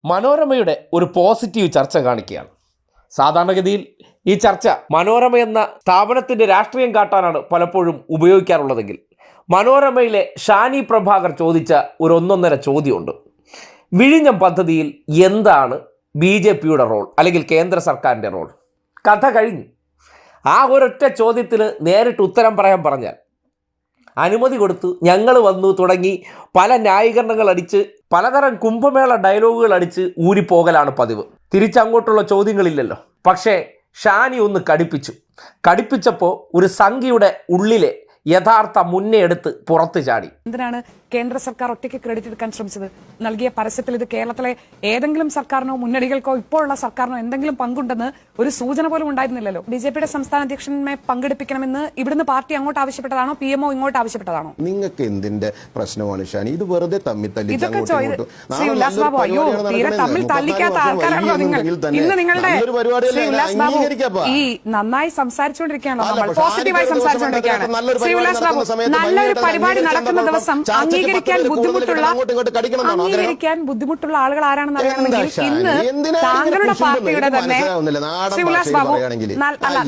മനോരമയുടെ ഒരു പോസിറ്റീവ് ചർച്ച കാണിക്കുകയാണ്. സാധാരണഗതിയിൽ ഈ ചർച്ച മനോരമ എന്ന സ്ഥാപനത്തിൻ്റെ രാഷ്ട്രീയം കാട്ടാനാണ് പലപ്പോഴും ഉപയോഗിക്കാറുള്ളതെങ്കിൽ മനോരമയിലെ ഷാനി പ്രഭാകർ ചോദിച്ച ഒരു ഒന്നൊന്നര ചോദ്യമുണ്ട്. വിഴിഞ്ഞം പദ്ധതിയിൽ എന്താണ് BJPയുടെ റോൾ, അല്ലെങ്കിൽ കേന്ദ്ര സർക്കാരിൻ്റെ റോൾ? കഥ കഴിഞ്ഞു. ആ ഒരൊറ്റ ചോദ്യത്തിന് നേരിട്ട് ഉത്തരം പറയാൻ പറഞ്ഞാൽ അനുമതി കൊടുത്തു, ഞങ്ങൾ വന്നു തുടങ്ങി പല ന്യായീകരണങ്ങൾ അടിച്ച് പലതരം കുംഭമേള ഡയലോഗുകൾ അടിച്ച് ഊരിപ്പോകലാണ് പതിവ്. തിരിച്ചങ്ങോട്ടുള്ള ചോദ്യങ്ങളില്ലല്ലോ. പക്ഷേ ഷാനി ഒന്ന് കടിപ്പിച്ചപ്പോൾ ഒരു സംഖ്യയുടെ ഉള്ളിലെ യഥാർത്ഥ മുന്നേ എടുത്ത് പുറത്തു ചാടി. എന്തിനാണ് കേന്ദ്ര സർക്കാർ ഒറ്റയ്ക്ക് ക്രെഡിറ്റ് എടുക്കാൻ ശ്രമിച്ചത്? നൽകിയ പരസ്യത്തിൽ ഇത് കേരളത്തിലെ ഏതെങ്കിലും സർക്കാരിനോ മുന്നണികൾക്കോ ഇപ്പോഴുള്ള സർക്കാരിനോ എന്തെങ്കിലും പങ്കുണ്ടെന്ന് ഒരു സൂചന പോലും ഉണ്ടായിരുന്നില്ലല്ലോ. BJPയുടെ സംസ്ഥാന അധ്യക്ഷനെ പങ്കെടുപ്പിക്കണമെന്ന് ഇവിടുന്ന് പാർട്ടി അങ്ങോട്ട് ആവശ്യപ്പെട്ടതാണോ, PMO ഇങ്ങോട്ട് ആവശ്യപ്പെട്ടതാണോ? നിങ്ങൾക്ക് എന്തിന്റെ പ്രശ്നമാണ് ഷാനി? ഇത് വെറുതെ തമ്മിൽ തീരെ തമ്മിൽ തല്ലിക്കാത്ത ആൾക്കാരാണോ നിങ്ങൾ? ഇന്ന് നിങ്ങളുടെ ഈ നന്നായി സംസാരിച്ചുകൊണ്ടിരിക്കുകയാണോ? നമ്മൾ പോസിറ്റീവായി സംസാരിച്ചുകൊണ്ടിരിക്കുകയാണ്. നല്ലൊരു പരിപാടി നടക്കുന്ന ദിവസം അംഗീകരിക്കാൻ ബുദ്ധിമുട്ടുള്ള ആളുകൾ ആരാണെന്ന് അറിയണമെങ്കിൽ ഇന്ന് താങ്കളുടെ പാർട്ടിയുടെ തന്നെ ശ്രീവിലാസ് ബാബു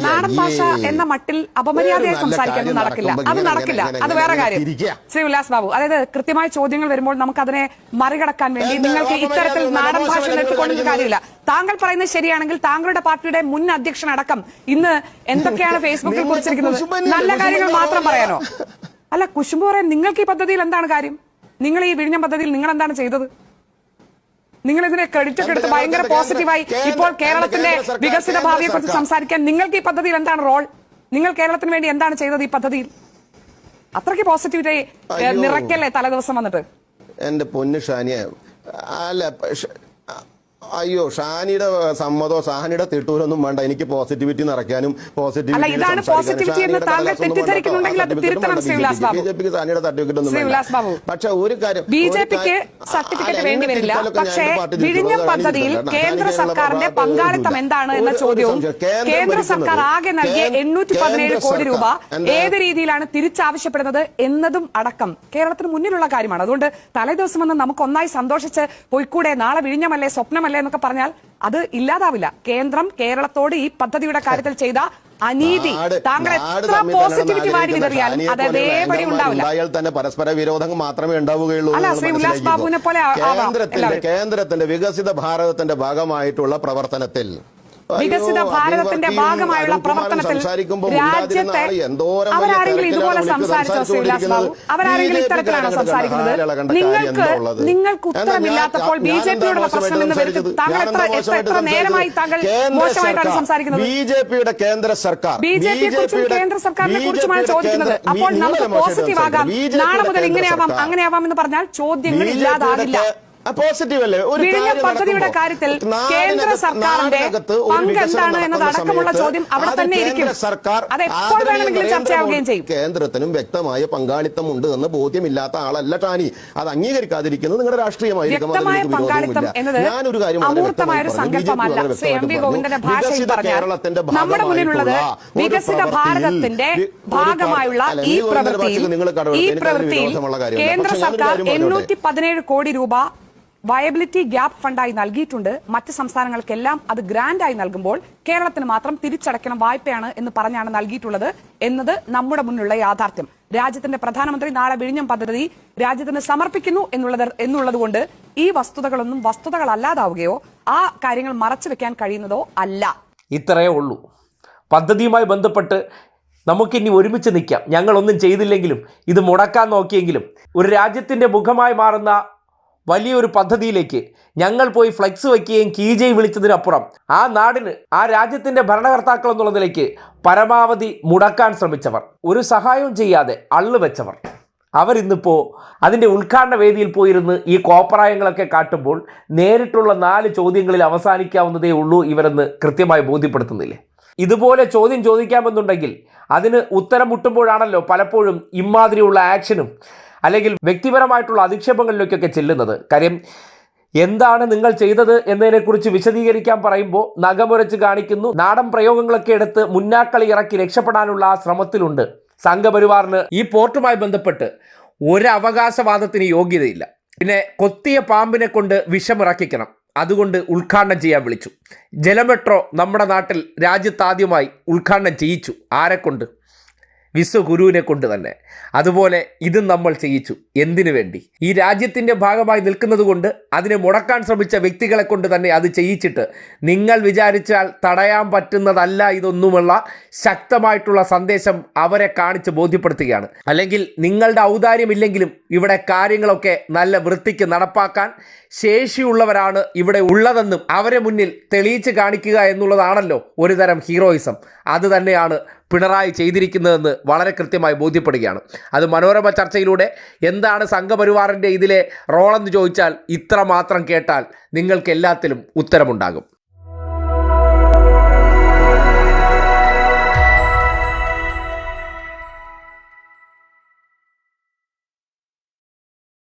നാടൻ ഭാഷ എന്ന മട്ടിൽ അപമര്യാദയായി സംസാരിക്കാൻ നടക്കില്ല. അത് വേറെ കാര്യം. ശ്രീവിലാസ് ബാബു, അതായത് കൃത്യമായ ചോദ്യങ്ങൾ വരുമ്പോൾ നമുക്ക് അതിനെ മറികടക്കാൻ വേണ്ടി നിങ്ങൾക്ക് ഇത്തരത്തിൽ നാടൻ ഭാഷ എടുത്തുകൊണ്ടൊരു കാര്യമില്ല. താങ്കൾ പറയുന്നത് ശരിയാണെങ്കിൽ താങ്കളുടെ പാർട്ടിയുടെ മുൻ അധ്യക്ഷനടക്കം ഇന്ന് എന്തൊക്കെയാണ് ഫേസ്ബുക്കിൽ കുറിച്ചിരിക്കുന്നത്? നല്ല കാര്യങ്ങൾ മാത്രം പറയാനോ? അല്ല, കുശുമ്പ് പറയാൻ നിങ്ങൾക്ക് ഈ പദ്ധതിയിൽ എന്താണ് കാര്യം? നിങ്ങൾ ഈ വിഴിഞ്ഞം പദ്ധതിയിൽ നിങ്ങൾ എന്താണ് ചെയ്തത്? നിങ്ങൾ ഇതിനെ ക്രെഡിറ്റ് ഒക്കെ എടുത്ത് ഭയങ്കര പോസിറ്റീവായി ഇപ്പോൾ കേരളത്തിന്റെ വികസിത ഭാവിയെ കുറിച്ച് സംസാരിക്കാൻ നിങ്ങൾക്ക് ഈ പദ്ധതിയിൽ എന്താണ് റോൾ? നിങ്ങൾ കേരളത്തിന് വേണ്ടി എന്താണ് ചെയ്തത് ഈ പദ്ധതിയിൽ? അത്രയ്ക്ക് പോസിറ്റിവിറ്റി നിറയ്ക്കല്ലേ തലേദിവസം വന്നിട്ട്? എന്റെ പൊന്നു ഷാനിയ, അല്ല അയ്യോ, ഷാനിയുടെ സമ്മതോ ഷാനിയുടെ തിട്ടൂരൊന്നും വേണ്ട. എനിക്ക് പോസിറ്റിവിറ്റി നിറയ്ക്കാനും പോസിറ്റിവിറ്റി പക്ഷെ ഒരു കാര്യം, BJPക്ക് സർട്ടിഫിക്കറ്റ് വേണ്ടി വരില്ല. പക്ഷേ വിഴിഞ്ഞം പദ്ധതിയിൽ കേന്ദ്ര സർക്കാരിന്റെ പങ്കാളിത്തം എന്താണ് എന്ന ചോദ്യവും കേന്ദ്ര സർക്കാർ ആകെ നൽകിയ 817 കോടി രൂപ ഏത് രീതിയിലാണ് തിരിച്ചാവശ്യപ്പെടുന്നത് എന്നതും അടക്കം കേരളത്തിന് മുന്നിലുള്ള കാര്യമാണ്. അതുകൊണ്ട് തലേദിവസം വന്ന് നമുക്ക് ഒന്നായി സന്തോഷിച്ച് പോയിക്കൂടെ, നാളെ വിഴിഞ്ഞമല്ലേ സ്വപ്നമല്ലേ എന്നൊക്കെ പറഞ്ഞാൽ അത് ഇല്ലാതാവില്ല. കേന്ദ്രം കേരളത്തോട് ഈ പദ്ധതിയുടെ കാര്യത്തിൽ ചെയ്ത അനീതി താങ്കൾ എത്ര പോസിറ്റിവിറ്റി വാരി വിതറിയാലും അത് അതേപടി ഉണ്ടാവില്ല. തന്നെ പരസ്പര വിരോധം മാത്രമേ ഉണ്ടാവുകയുള്ളൂ. അല്ല, ശ്രീ ഉല്ലാസ് ബാബുവിനെ പോലെ കേന്ദ്രത്തിന്റെ വികസിത ഭാരതത്തിന്റെ ഭാഗമായിട്ടുള്ള പ്രവർത്തനത്തിൽ വികസിത ഭാരതത്തിന്റെ ഭാഗമായുള്ള പ്രവർത്തനത്തിൽ രാജ്യത്തെ അവരാരെങ്കിലും ഇതുപോലെ സംസാരിച്ചോ? ശ്രീവിലാസ് ബാബു, അവരാരെങ്കിലും ഇത്തരത്തിലാണോ സംസാരിക്കുന്നത്? നിങ്ങൾക്ക് ഉത്തരമില്ലാത്തപ്പോൾ BJPയോടുള്ള പ്രശ്നം എന്ന് വരുത്തി താങ്കൾ എത്ര നേരമായി താങ്കൾ മോശമായിട്ടാണ് സംസാരിക്കുന്നത്? BJPയുടെ കേന്ദ്ര സർക്കാർ, BJPയെ കുറിച്ചും കേന്ദ്ര സർക്കാരിനെ കുറിച്ചുമാണ് ചോദിക്കുന്നത്. അപ്പോൾ നമുക്ക് പോസിറ്റീവ് ആകാം. നാളെ മുതൽ ഇങ്ങനെയാവാം അങ്ങനെയാവാം എന്ന് പറഞ്ഞാൽ ചോദ്യങ്ങൾ ഇല്ലാതാവില്ല. വിഴിഞ്ഞം പദ്ധതിയുടെ കാര്യത്തിൽ കേന്ദ്ര സർക്കാരിന്റെ പങ്ക് എന്താണ് എന്നതടക്കമുള്ള ചോദ്യം അവിടെ തന്നെ ഇരിക്കും. അത് എപ്പോൾ വേണമെങ്കിലും ചർച്ചയാവുകയും ചെയ്യും. കേന്ദ്രത്തിനും വ്യക്തമായ പങ്കാളിത്തം ഉണ്ട് എന്ന് ബോധ്യമില്ലാത്ത ആളല്ല ഷാനി. അത് അംഗീകരിക്കാതിരിക്കുന്നത് നിങ്ങളുടെ രാഷ്ട്രീയമായിരിക്കും. വ്യക്തമായ പങ്കാളിത്തം എന്നത് അമൂർത്തമായ ഒരു സങ്കല്പമല്ല. ശ്രീ MV ഗോവിന്ദന്റെ ഭാഷയിൽ പറഞ്ഞാൽ നമ്മുടെ മുന്നിലുള്ളത് വികസിത ഭാരതത്തിന്റെ ഭാഗമായുള്ള ഈ പ്രവൃത്തിയിൽ കേന്ദ്ര സർക്കാർ 817 കോടി രൂപ വയബിലിറ്റി ഗ്യാപ് ഫണ്ടായി നൽകിയിട്ടുണ്ട്. മറ്റ് സംസ്ഥാനങ്ങൾക്കെല്ലാം അത് ഗ്രാൻഡായി നൽകുമ്പോൾ കേരളത്തിന് മാത്രം തിരിച്ചടയ്ക്കണം വായ്പയാണ് എന്ന് പറഞ്ഞാണ് നൽകിയിട്ടുള്ളത് എന്നത് നമ്മുടെ മുന്നിലുള്ള യാഥാർത്ഥ്യം. രാജ്യത്തിന്റെ പ്രധാനമന്ത്രി നാളെ വിഴിഞ്ഞം പദ്ധതി രാജ്യത്തിന് സമർപ്പിക്കുന്നു എന്നുള്ളത് കൊണ്ട് ഈ വസ്തുതകളൊന്നും വസ്തുതകളല്ലാതാവുകയോ ആ കാര്യങ്ങൾ മറച്ചു വെക്കാൻ കഴിയുന്നതോ അല്ല. ഇത്രയേ ഉള്ളൂ. പദ്ധതിയുമായി ബന്ധപ്പെട്ട് നമുക്കിനി ഒരുമിച്ച് നിൽക്കാം. ഞങ്ങളൊന്നും ചെയ്തില്ലെങ്കിലും ഇത് മുടക്കാൻ നോക്കിയെങ്കിലും ഒരു രാജ്യത്തിൻ്റെ മുഖമായി മാറുന്ന വലിയൊരു പദ്ധതിയിലേക്ക് ഞങ്ങൾ പോയി ഫ്ലെക്സ് വയ്ക്കുകയും കീജയ് വിളിച്ചതിനപ്പുറം ആ നാടിന്, ആ രാജ്യത്തിൻ്റെ ഭരണകർത്താക്കൾ എന്നുള്ള നിലയ്ക്ക് പരമാവധി മുടക്കാൻ ശ്രമിച്ചവർ, ഒരു സഹായവും ചെയ്യാതെ അള്ളുവെച്ചവർ, അവരിന്നിപ്പോൾ അതിൻ്റെ ഉദ്ഘാടന വേദിയിൽ പോയിരുന്ന് ഈ കോപ്രായങ്ങളൊക്കെ കാട്ടുമ്പോൾ നേരിട്ടുള്ള 4 ചോദ്യങ്ങളിൽ അവസാനിക്കാവുന്നതേ ഉള്ളൂ ഇവരെന്ന് കൃത്യമായി ബോധ്യപ്പെടുത്തുന്നില്ലേ? ഇതുപോലെ ചോദ്യം ചോദിക്കാമെന്നുണ്ടെങ്കിൽ അതിന് ഉത്തരം മുട്ടുമ്പോഴാണല്ലോ പലപ്പോഴും ഇമാതിരിയുള്ള ആക്ഷനും അല്ലെങ്കിൽ വ്യക്തിപരമായിട്ടുള്ള അധിക്ഷേപങ്ങളിലേക്കൊക്കെ ചെല്ലുന്നത്. കാര്യം എന്താണ് നിങ്ങൾ ചെയ്തത് എന്നതിനെക്കുറിച്ച് വിശദീകരിക്കാൻ പറയുമ്പോൾ നഖമുരച്ച് കാണിക്കുന്നു. നാടൻ പ്രയോഗങ്ങളൊക്കെ എടുത്ത് മുന്നാക്കളി ഇറക്കി രക്ഷപ്പെടാനുള്ള ആ ശ്രമത്തിലുണ്ട് സംഘപരിവാറിന്. ഈ പോർട്ടുമായി ബന്ധപ്പെട്ട് ഒരു അവകാശവാദത്തിന് യോഗ്യതയില്ല. പിന്നെ കൊത്തിയ പാമ്പിനെ കൊണ്ട് വിഷമിറക്കിക്കണം. അതുകൊണ്ട് ഉദ്ഘാടനം ചെയ്യാൻ വിളിച്ചു. ജലമെട്രോ നമ്മുടെ നാട്ടിൽ രാജ്യത്താദ്യമായി ഉദ്ഘാടനം ചെയ്യിച്ചു. ആരെക്കൊണ്ട്? വിശ്വഗുരുവിനെ കൊണ്ട് തന്നെ. അതുപോലെ ഇതും നമ്മൾ ചെയ്യിച്ചു. എന്തിനു വേണ്ടി? ഈ രാജ്യത്തിൻ്റെ ഭാഗമായി നിൽക്കുന്നത് കൊണ്ട് അതിനെ മുടക്കാൻ ശ്രമിച്ച വ്യക്തികളെ കൊണ്ട് തന്നെ അത് ചെയ്യിച്ചിട്ട് നിങ്ങൾ വിചാരിച്ചാൽ തടയാൻ പറ്റുന്നതല്ല ഇതൊന്നുമുള്ള ശക്തമായിട്ടുള്ള സന്ദേശം അവരെ കാണിച്ച് ബോധ്യപ്പെടുത്തുകയാണ്. അല്ലെങ്കിൽ നിങ്ങളുടെ ഔദാര്യമില്ലെങ്കിലും ഇവിടെ കാര്യങ്ങളൊക്കെ നല്ല വൃത്തിക്ക് നടപ്പാക്കാൻ ശേഷിയുള്ളവരാണ് ഇവിടെ ഉള്ളതെന്നും അവരെ മുന്നിൽ തെളിയിച്ച് കാണിക്കുക എന്നുള്ളതാണല്ലോ ഒരു തരം ഹീറോയിസം. അത് തന്നെയാണ് പിണറായി ചെയ്തിരിക്കുന്നതെന്ന് വളരെ കൃത്യമായി ബോധ്യപ്പെടുകയാണ്. അത് മനോരമ ചർച്ചയിലൂടെ എന്താണ് സംഘപരിവാറിൻ്റെ ഇതിലെ റോളെന്ന് ചോദിച്ചാൽ ഇത്ര മാത്രം കേട്ടാൽ നിങ്ങൾക്ക് എല്ലാത്തിലും ഉത്തരമുണ്ടാകും.